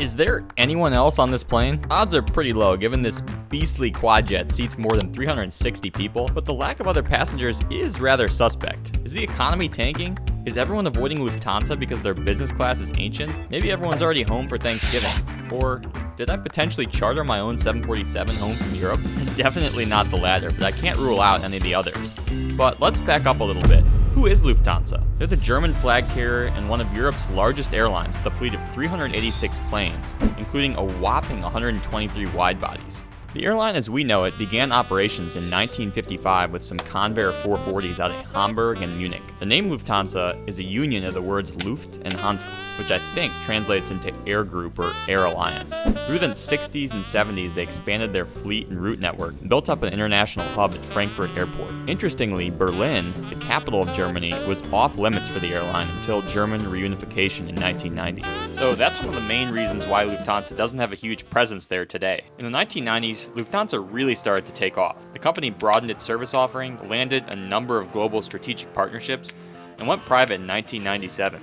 Is there anyone else on this plane? Odds are pretty low given this beastly quadjet seats more than 360 people, but the lack of other passengers is rather suspect. Is the economy tanking? Is everyone avoiding Lufthansa because their business class is ancient? Maybe everyone's already home for Thanksgiving. Or did I potentially charter my own 747 home from Europe? Definitely not the latter, but I can't rule out any of the others. But let's back up a little bit. Who is Lufthansa? They're the German flag carrier and one of Europe's largest airlines with a fleet of 386 planes, including a whopping 123 wide-bodies. The airline as we know it began operations in 1955 with some Convair 440s out of Hamburg and Munich. The name Lufthansa is a union of the words Luft and Hansa, which I think translates into air group or air alliance. Through the 60s and 70s, they expanded their fleet and route network and built up an international hub at Frankfurt Airport. Interestingly, Berlin, the capital of Germany, was off limits for the airline until German reunification in 1990. So that's one of the main reasons why Lufthansa doesn't have a huge presence there today. In the 1990s, Lufthansa really started to take off. The company broadened its service offering, landed a number of global strategic partnerships, and went private in 1997.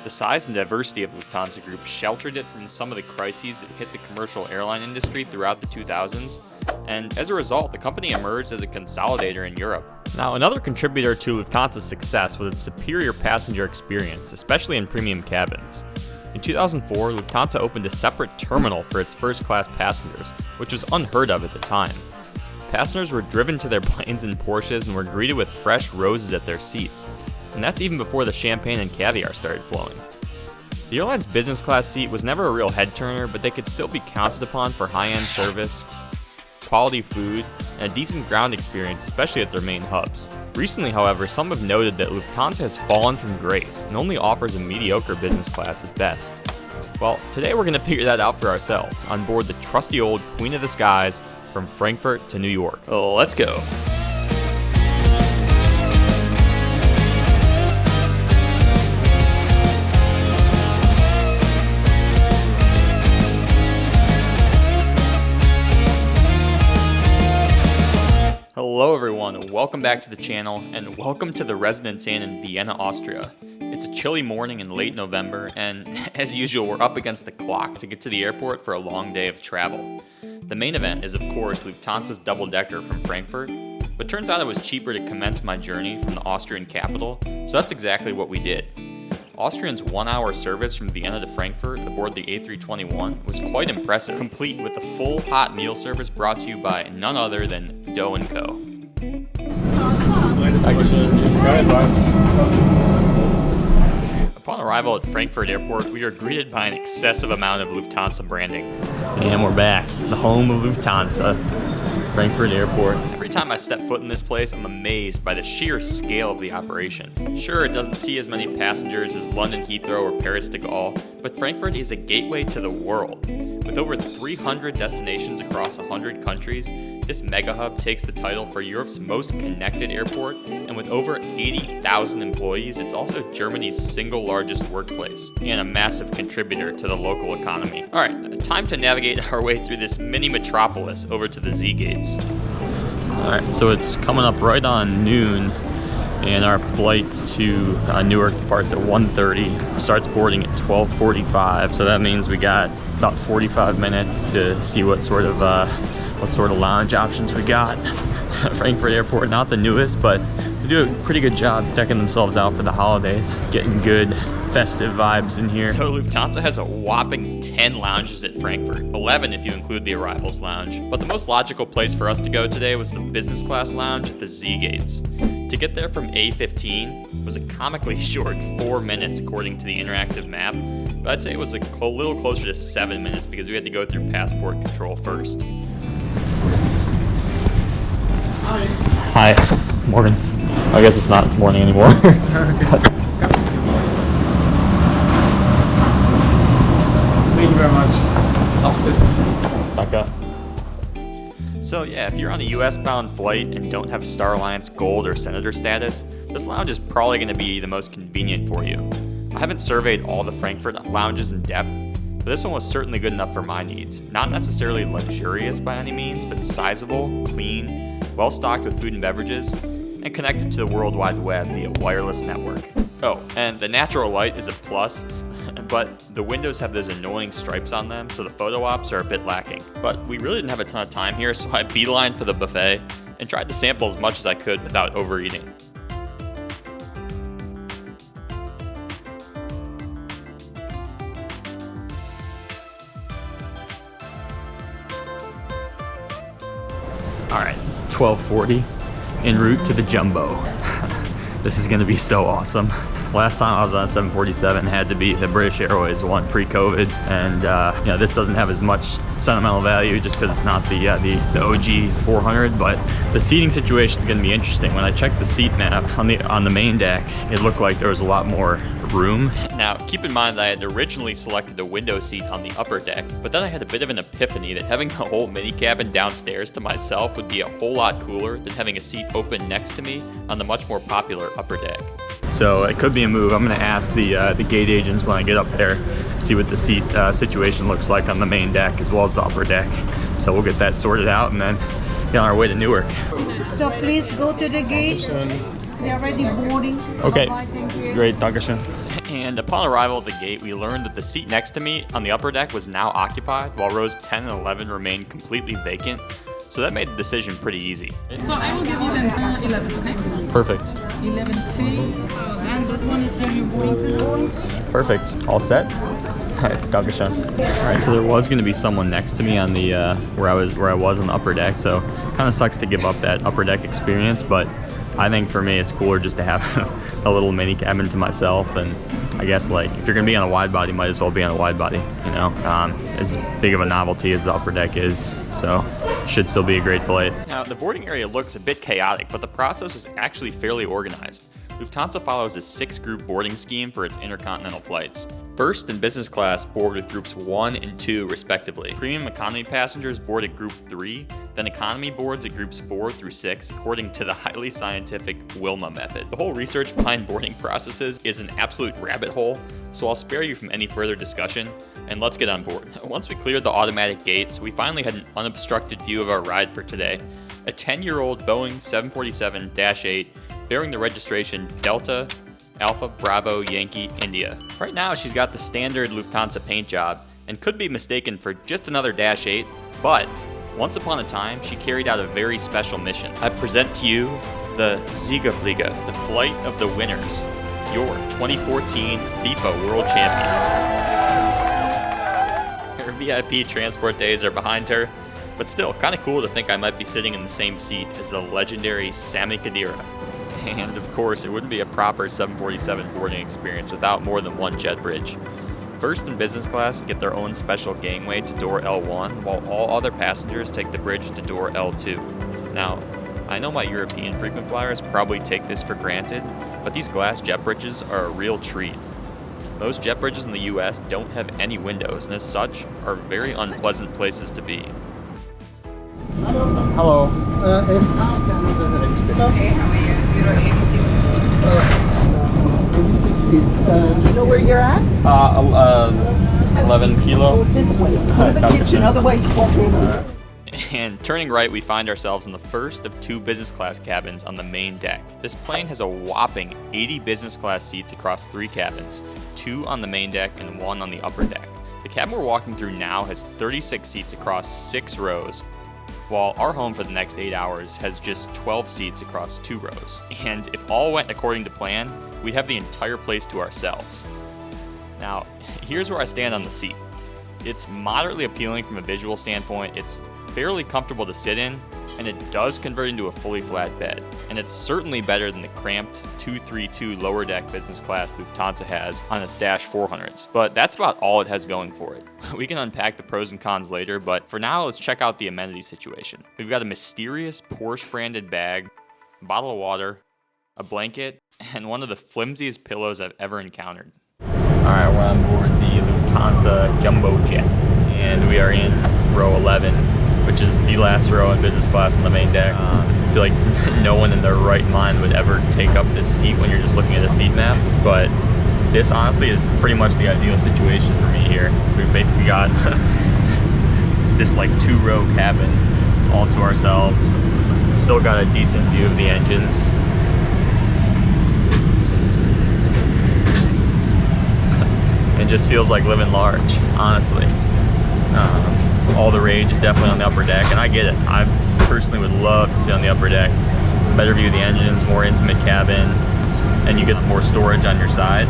The size and diversity of Lufthansa Group sheltered it from some of the crises that hit the commercial airline industry throughout the 2000s, and as a result, the company emerged as a consolidator in Europe. Now, another contributor to Lufthansa's success was its superior passenger experience, especially in premium cabins. In 2004, Lufthansa opened a separate terminal for its first-class passengers, which was unheard of at the time. Passengers were driven to their planes in Porsches and were greeted with fresh roses at their seats, and that's even before the champagne and caviar started flowing. The airline's business class seat was never a real head-turner, but they could still be counted upon for high-end service, quality food, and a decent ground experience, especially at their main hubs. Recently, however, some have noted that Lufthansa has fallen from grace and only offers a mediocre business class at best. Well, today we're going to figure that out for ourselves on board the trusty old Queen of the Skies from Frankfurt to New York. Let's go. Hello everyone, and welcome back to the channel, and welcome to the Residence Inn in Vienna, Austria. It's a chilly morning in late November, and as usual, we're up against the clock to get to the airport for a long day of travel. The main event is, of course, Lufthansa's double-decker from Frankfurt, but turns out it was cheaper to commence my journey from the Austrian capital, so that's exactly what we did. Austrian's 1-hour service from Vienna to Frankfurt aboard the A321 was quite impressive, complete with a full hot meal service brought to you by none other than Dough & Co. Upon arrival at Frankfurt Airport, we are greeted by an excessive amount of Lufthansa branding. And we're back, the home of Lufthansa, Frankfurt Airport. Every time I step foot in this place, I'm amazed by the sheer scale of the operation. Sure, it doesn't see as many passengers as London Heathrow or Paris de Gaulle, but Frankfurt is a gateway to the world. With over 300 destinations across 100 countries, this mega hub takes the title for Europe's most connected airport, and with over 80,000 employees, it's also Germany's single largest workplace, and a massive contributor to the local economy. Alright, time to navigate our way through this mini metropolis over to the Z gates. Alright, so it's coming up right on noon, and our flights to Newark departs at 1:30, starts boarding at 12:45, so that means we got about 45 minutes to see what sort of lounge options we got. Frankfurt Airport, not the newest, but they do a pretty good job decking themselves out for the holidays, getting good festive vibes in here. So Lufthansa has a whopping 10 lounges at Frankfurt, 11 if you include the arrivals lounge. But the most logical place for us to go today was the business class lounge at the Z gates. To get there from A15 was a comically short 4 minutes according to the interactive map, but I'd say it was a little closer to 7 minutes because we had to go through passport control first. Hi. Morning. I guess it's not morning anymore. Thank you very much. I'll sit this. Okay. So yeah, if you're on a US-bound flight and don't have Star Alliance Gold or Senator status, this lounge is probably going to be the most convenient for you. I haven't surveyed all the Frankfurt lounges in depth, but this one was certainly good enough for my needs. Not necessarily luxurious by any means, but sizable, clean, well-stocked with food and beverages, and connected to the World Wide Web via wireless network. Oh, and the natural light is a plus, but the windows have those annoying stripes on them, so the photo ops are a bit lacking. But we really didn't have a ton of time here, so I beelined for the buffet and tried to sample as much as I could without overeating. Alright, 12:40, en route to the Jumbo. This is gonna be so awesome. Last time I was on 747 had to be the British Airways one pre-COVID, and you know, this doesn't have as much sentimental value just because it's not the OG 400, but the seating situation is going to be interesting. When I checked the seat map on the main deck, it looked like there was a lot more room. Now, keep in mind that I had originally selected a window seat on the upper deck, but then I had a bit of an epiphany that having a whole mini cabin downstairs to myself would be a whole lot cooler than having a seat open next to me on the much more popular upper deck. So it could be a move. I'm going to ask the gate agents when I get up there, see what the seat situation looks like on the main deck as well as the upper deck. So we'll get that sorted out and then get on our way to Newark. So please go to the gate. They're already boarding. Okay, bye, thank you. Great, dankeschön. And upon arrival at the gate, we learned that the seat next to me on the upper deck was now occupied, while rows 10 and 11 remained completely vacant. So that made the decision pretty easy. So I will give you then 11, okay? Perfect. 11 feet. So then this one is your boarding pass. Perfect. All set? Alright, dankeschön. Alright, so there was going to be someone next to me on the where I was on the upper deck, so kind of sucks to give up that upper deck experience, but I think for me it's cooler just to have a little mini cabin to myself, and I guess like if you're gonna be on a wide body, might as well be on a wide body, you know, as big of a novelty as the upper deck is, so should still be a great flight. Now the boarding area looks a bit chaotic, but the process was actually fairly organized. Lufthansa follows a 6-group boarding scheme for its intercontinental flights. First and business class board with groups 1 and 2 respectively. Premium economy passengers board at group 3, then economy boards at groups 4 through 6 according to the highly scientific Wilma method. The whole research behind boarding processes is an absolute rabbit hole, so I'll spare you from any further discussion, and let's get on board. Once we cleared the automatic gates, we finally had an unobstructed view of our ride for today. A 10-year-old Boeing 747-8 bearing the registration Delta Alpha Bravo Yankee India. Right now she's got the standard Lufthansa paint job and could be mistaken for just another Dash 8, but once upon a time she carried out a very special mission. I present to you the Siegerflieger, the flight of the winners, your 2014 FIFA World Champions. Her VIP transport days are behind her, but still kind of cool to think I might be sitting in the same seat as the legendary Sami Khedira. And of course, it wouldn't be a proper 747 boarding experience without more than one jet bridge. First and business class get their own special gangway to door L1, while all other passengers take the bridge to door L2. Now, I know my European frequent flyers probably take this for granted, but these glass jet bridges are a real treat. Most jet bridges in the US don't have any windows, and as such, are very unpleasant places to be. Hello. Okay, how are you? 086. 86 seats. Do you know where you're at? 11 kilo. This way. Go to the kitchen, otherwise you won't be able to. And turning right, we find ourselves in the first of 2 business class cabins on the main deck. This plane has a whopping 80 business class seats across 3 cabins, 2 on the main deck and 1 on the upper deck. The cabin we're walking through now has 36 seats across 6 rows, while our home for the next 8 hours has just 12 seats across 2 rows. And if all went according to plan, we'd have the entire place to ourselves. Now, here's where I stand on the seat. It's moderately appealing from a visual standpoint, it's fairly comfortable to sit in, and it does convert into a fully flat bed. And it's certainly better than the cramped 232 lower deck business class Lufthansa has on its Dash 400s. But that's about all it has going for it. We can unpack the pros and cons later, but for now let's check out the amenity situation. We've got a mysterious Porsche branded bag, a bottle of water, a blanket, and one of the flimsiest pillows I've ever encountered. Alright, we're on board the Lufthansa Jumbo Jet, and we are in row 11, which is the last row in business class on the main deck. I feel like no one in their right mind would ever take up this seat when you're just looking at a seat map, but this honestly is pretty much the ideal situation for me here. We've basically got this like 2-row cabin all to ourselves. Still got a decent view of the engines. It just feels like living large, honestly. All the rage is definitely on the upper deck, and I get it. I personally would love to sit on the upper deck. Better view of the engines, more intimate cabin, and you get more storage on your side.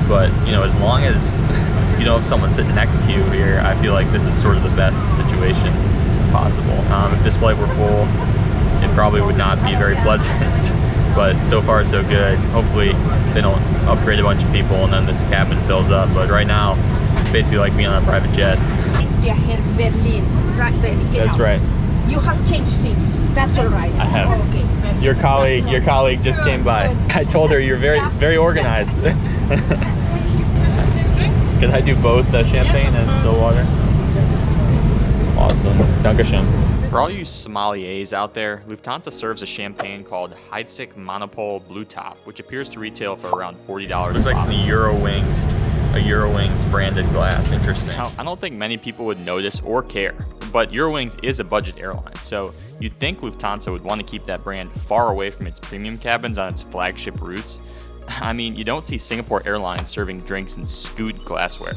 But, you know, as long as you don't have someone sitting next to you here, I feel like this is sort of the best situation possible. If this flight were full, it probably would not be very pleasant. But so far so good. Hopefully they don't upgrade a bunch of people and then this cabin fills up. But right now, it's basically like being on a private jet. Berlin, right there. That's right. You have changed seats. That's all right. I have. Oh, okay. Perfect. Your colleague just came by. I told her you're very organized. Can I do both champagne and still water? Awesome. Dankeschön. For all you sommeliers out there, Lufthansa serves a champagne called Heidsieck Monopole Blue Top, which appears to retail for around $40. Looks like some Eurowings, a Eurowings branded glass. Interesting. Now, I don't think many people would notice or care, but Eurowings is a budget airline, so you'd think Lufthansa would want to keep that brand far away from its premium cabins on its flagship routes. I mean, you don't see Singapore Airlines serving drinks in Scoot glassware.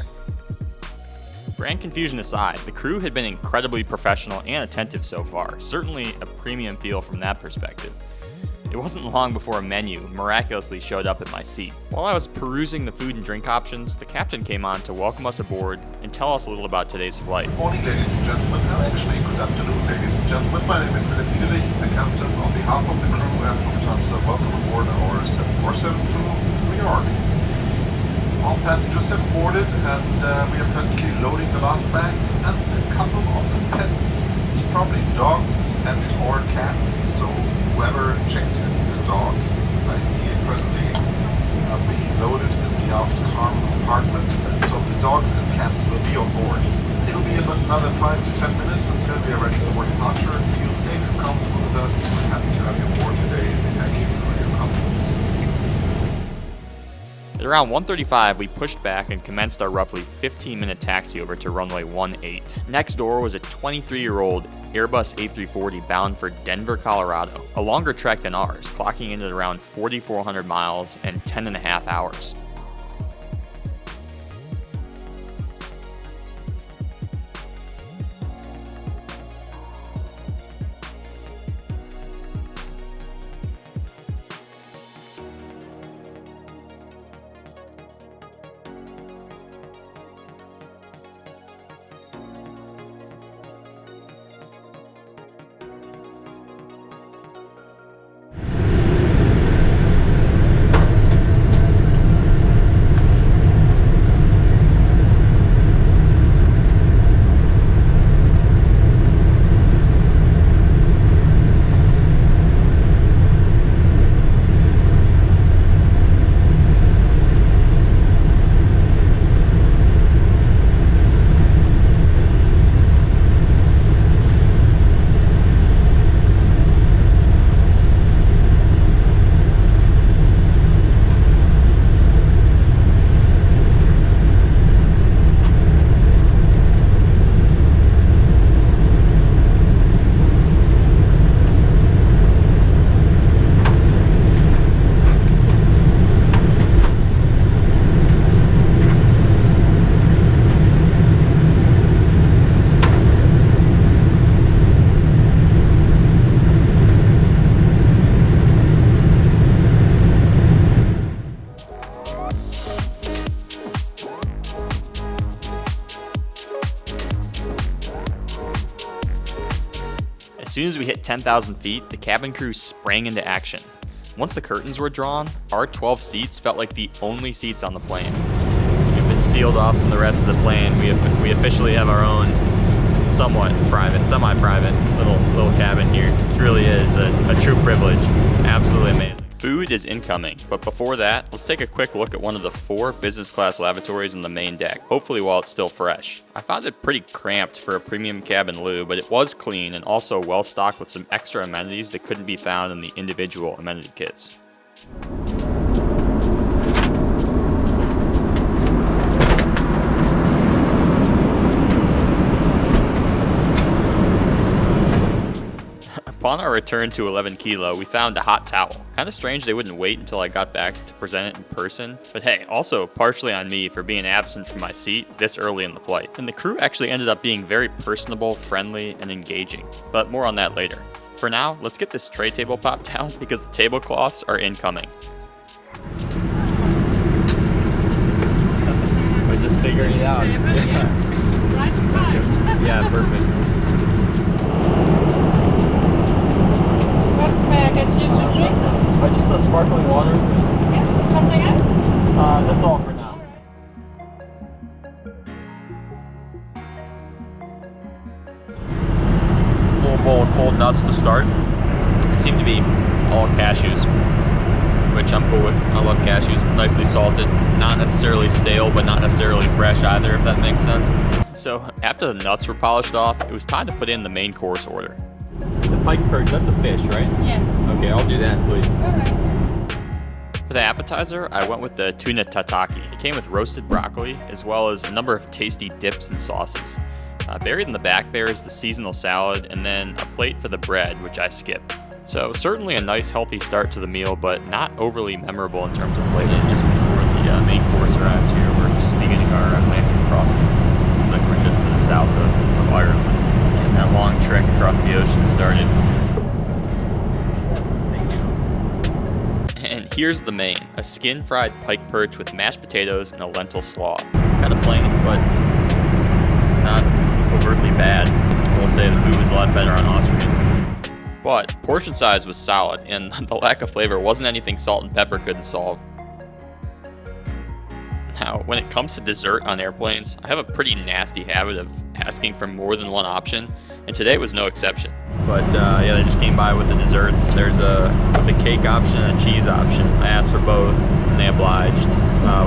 Brand confusion aside, the crew had been incredibly professional and attentive so far, certainly a premium feel from that perspective. It wasn't long before a menu miraculously showed up at my seat. While I was perusing the food and drink options, the captain came on to welcome us aboard and tell us a little about today's flight. Good morning, ladies and gentlemen. Actually, good afternoon, ladies and gentlemen. My name is Philip Niederlich, the captain. On behalf of the crew and Lufthansa, welcome aboard our 747 to New York. All passengers have boarded, and we are presently loading the last bags and a couple of pets, probably dogs and or cats. So whoever checked in the dog, I see it presently being loaded in the aft car compartment. So the dogs and cats will be on board. It'll be about another 5 to 10 minutes until we are ready for departure. Feel safe and comfortable with us. We're happy to have you aboard today. Thank you for your confidence. At around 1:35, we pushed back and commenced our roughly 15-minute taxi over to runway 18. Next door was a 23-year-old Airbus A340 bound for Denver, Colorado, a longer trek than ours, clocking in at around 4,400 miles and 10.5 hours. As soon as we hit 10,000 feet, the cabin crew sprang into action. Once the curtains were drawn, our 12 seats felt like the only seats on the plane. We've been sealed off from the rest of the plane. We officially have our own somewhat private, semi-private little cabin here. This really is a true privilege. Absolutely amazing. Food is incoming, but before that, let's take a quick look at one of the 4 business class lavatories on the main deck, hopefully while it's still fresh. I found it pretty cramped for a premium cabin loo, but it was clean and also well stocked with some extra amenities that couldn't be found in the individual amenity kits. Upon our return to 11 Kilo, we found a hot towel. Kinda strange they wouldn't wait until I got back to present it in person, but hey, also partially on me for being absent from my seat this early in the flight. And the crew actually ended up being very personable, friendly, and engaging, but more on that later. For now, let's get this tray table popped down because the tablecloths are incoming. We're just figuring it out. Right time. Yeah, perfect. What may I get you to drink? Just the sparkling water. Yes, and something else? That's all for now. Little bowl of cold nuts to start. It seemed to be all cashews, which I'm cool with. I love cashews, nicely salted. Not necessarily stale, but not necessarily fresh either, if that makes sense. So after the nuts were polished off, it was time to put in the main course order. The pike perch, that's a fish, right? Yes. Okay, I'll do that, please. Alright. For the appetizer, I went with the tuna tataki. It came with roasted broccoli, as well as a number of tasty dips and sauces. Buried in the back there is the seasonal salad, and then a plate for the bread, which I skipped. So certainly a nice healthy start to the meal, but not overly memorable in terms of flavor. And just before the main course arrives here, we're just beginning our Atlantic crossing. Looks like we're just to the south of Ireland. Getting that long trek across the ocean started. And here's the main, a skin-fried pike perch with mashed potatoes and a lentil slaw. Kind of plain, but it's not overtly bad. I will say the food was a lot better on Austrian. But portion size was solid, and the lack of flavor wasn't anything salt and pepper couldn't solve. Now, when it comes to dessert on airplanes, I have a pretty nasty habit of asking for more than one option, and today was no exception. But yeah, they just came by with the desserts. There's a cake option and a cheese option. I asked for both, and they obliged,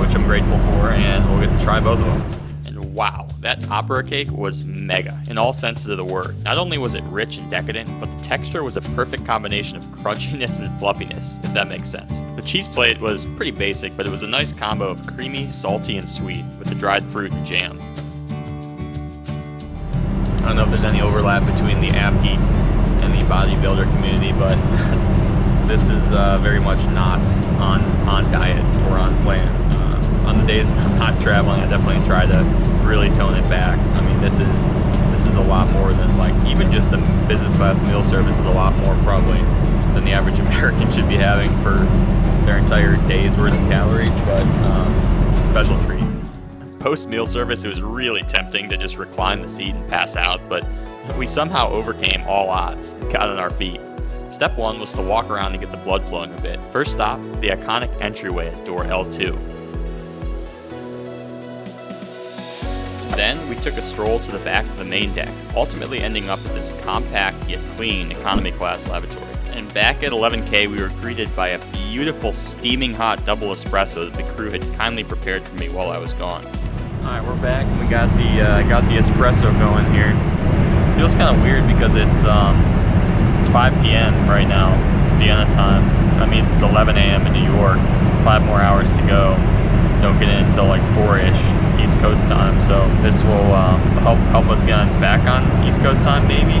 which I'm grateful for, and we'll get to try both of them. And wow, that opera cake was mega, in all senses of the word. Not only was it rich and decadent, but the texture was a perfect combination of crunchiness and fluffiness, if that makes sense. The cheese plate was pretty basic, but it was a nice combo of creamy, salty, and sweet, with the dried fruit and jam. I don't know if there's any overlap between the ab geek and the bodybuilder community, but this is very much not on diet or on plan. On the days I'm not traveling, I definitely try to really tone it back. I mean, this is a lot more than, like, even just the business class meal service is a lot more probably than the average American should be having for their entire day's worth of calories, but it's a special treat. Post meal service, it was really tempting to just recline the seat and pass out, but we somehow overcame all odds and got on our feet. Step one was to walk around and get the blood flowing a bit. First stop, the iconic entryway at door L2. Then we took a stroll to the back of the main deck, ultimately ending up at this compact yet clean economy class lavatory. And back at 11K, we were greeted by a beautiful steaming hot double espresso that the crew had kindly prepared for me while I was gone. All right, we're back and we got the espresso going here. Feels kind of weird because it's 5 p.m. right now, Vienna time. That means it's 11 a.m. in New York. 5 more hours to go. Don't get in until like 4-ish East Coast time. So this will help us get back on East Coast time, maybe.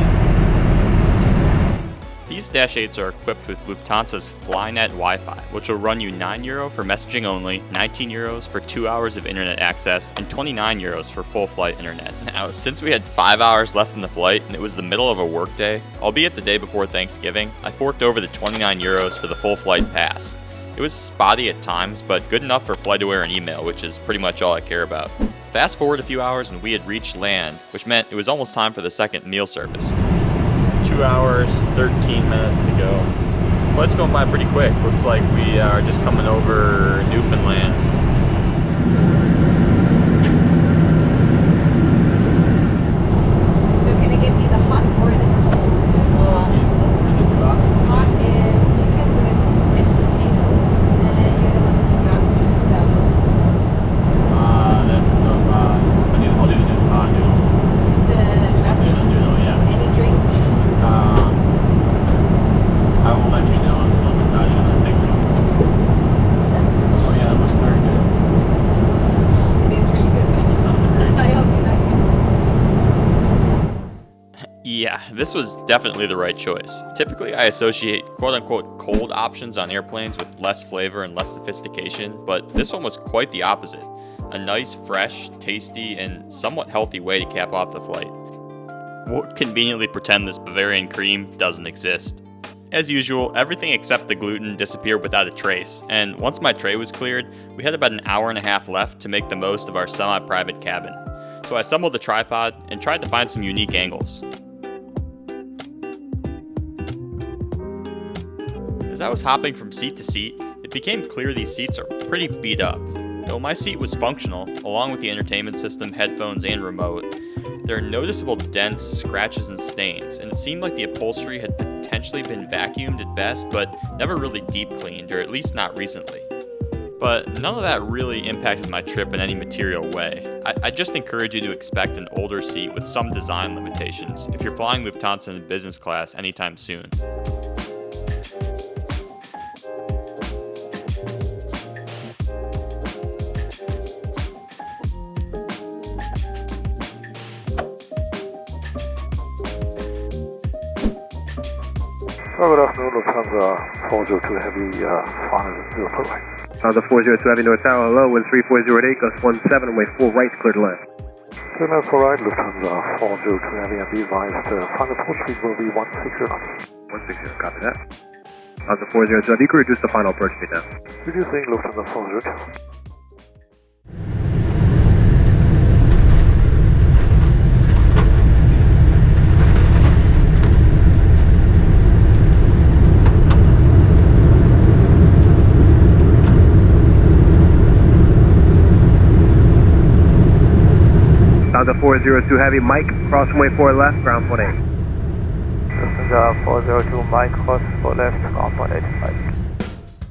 These Dash 8s are equipped with Lufthansa's Flynet Wi-Fi, which will run you €9 for messaging only, €19 for 2 hours of internet access, and €29 for full flight internet. Now, since we had 5 hours left in the flight and it was the middle of a workday, albeit the day before Thanksgiving, I forked over the €29 for the full flight pass. It was spotty at times, but good enough for FlightAware and email, which is pretty much all I care about. Fast forward a few hours and we had reached land, which meant it was almost time for the second meal service. 2 hours, 13 minutes to go. Flight's going by pretty quick. Looks like we are just coming over Newfoundland. So can I get you the hot or the cold? Hot is chicken with mashed potatoes, and the other one is basmati salad. I'll do the noodle. The basmati. Noodle, yeah. Any drinks? I will let you know. I'm still deciding on the Takeoff. Oh yeah, that looks very Yeah, this was definitely the right choice. Typically, I associate quote-unquote cold options on airplanes with less flavor and less sophistication, but this one was quite the opposite. A nice, fresh, tasty, and somewhat healthy way to cap off the flight. We'll conveniently pretend this Bavarian cream doesn't exist. As usual, everything except the gluten disappeared without a trace, and once my tray was cleared, we had about an hour and a half left to make the most of our semi-private cabin. So I assembled a tripod and tried to find some unique angles. As I was hopping from seat to seat, it became clear these seats are pretty beat up. Though my seat was functional, along with the entertainment system, headphones, and remote, there are noticeable dents, scratches, and stains, and it seemed like the upholstery had potentially been vacuumed at best, but never really deep cleaned, or at least not recently. But none of that really impacted my trip in any material way. I just encourage you to expect an older seat with some design limitations if you're flying Lufthansa in business class anytime soon. Good afternoon, Lufthansa 402 Heavy, final 0 right. The 402 Heavy North Tower, hello, with 3408, gust 17, away 4 right, clear to land. Clear left for right, Lufthansa 402 Heavy, and be advised, final approach speed will be 160. 160, copy that. The 402 Heavy, you can reduce the final approach speed now. Reducing Lufthansa 402. The 402 Heavy, Mike, cross runway 4 left, ground 18. Lufthansa 402 Mike, cross 4 left, ground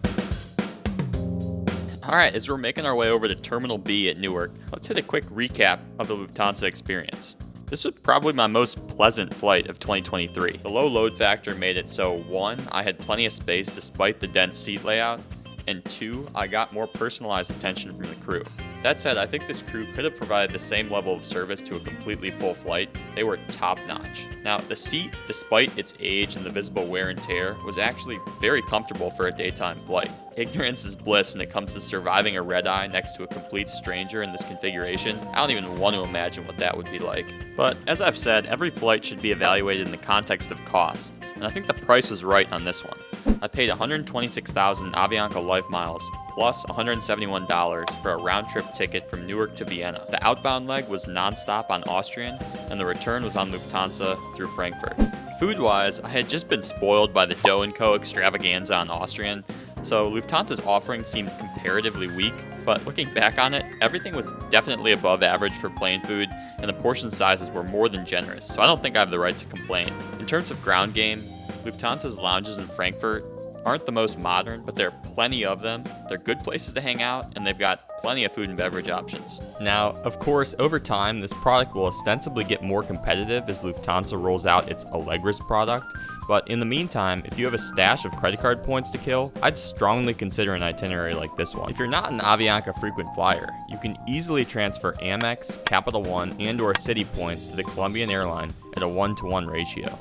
18. Alright, as we're making our way over to Terminal B at Newark, let's hit a quick recap of the Lufthansa experience. This was probably my most pleasant flight of 2023. The low load factor made it so 1, I had plenty of space despite the dense seat layout, and 2, I got more personalized attention from the crew. That said, I think this crew could have provided the same level of service to a completely full flight. They were top notch. Now, the seat, despite its age and the visible wear and tear, was actually very comfortable for a daytime flight. Ignorance is bliss when it comes to surviving a red-eye next to a complete stranger in this configuration. I don't even want to imagine what that would be like. But as I've said, every flight should be evaluated in the context of cost, and I think the price was right on this one. I paid 126,000 Avianca Life Miles plus $171 for a round-trip ticket from Newark to Vienna. The outbound leg was non-stop on Austrian, and the return was on Lufthansa through Frankfurt. Food-wise, I had just been spoiled by the Doe & Co. extravaganza on Austrian, so Lufthansa's offering seemed comparatively weak, but looking back on it, everything was definitely above average for plane food, and the portion sizes were more than generous, so I don't think I have the right to complain. In terms of ground game, Lufthansa's lounges in Frankfurt aren't the most modern, but there are plenty of them. They're good places to hang out, and they've got plenty of food and beverage options. Now, of course, over time, this product will ostensibly get more competitive as Lufthansa rolls out its Allegris product, but in the meantime, if you have a stash of credit card points to kill, I'd strongly consider an itinerary like this one. If you're not an Avianca frequent flyer, you can easily transfer Amex, Capital One, and/or Citi points to the Colombian airline at a 1-to-1 ratio.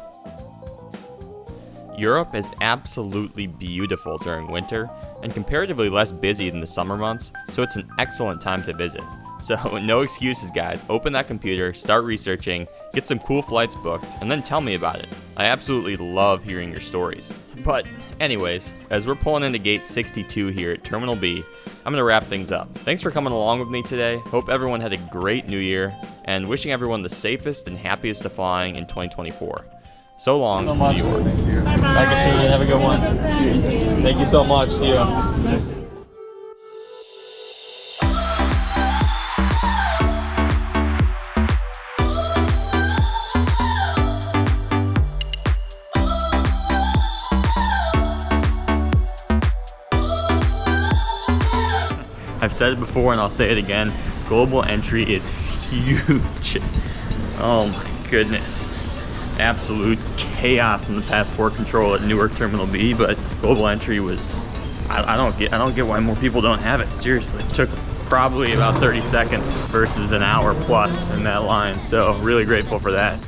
Europe is absolutely beautiful during winter and comparatively less busy than the summer months, so it's an excellent time to visit. So no excuses, guys. Open that computer, start researching, get some cool flights booked, and then tell me about it. I absolutely love hearing your stories. But anyways, as we're pulling into gate 62 here at Terminal B, I'm going to wrap things up. Thanks for coming along with me today. Hope everyone had a great new year, and wishing everyone the safest and happiest of flying in 2024. So long, So much. New York. Thank you. Have a good one. Thank you so much. See you. I've said it before and I'll say it again. Global entry is huge. Oh my goodness. Absolute chaos in the passport control at Newark Terminal B, but global entry was, I don't get why more people don't have it. Seriously, it took probably about 30 seconds versus an hour plus in that line, so really grateful for that.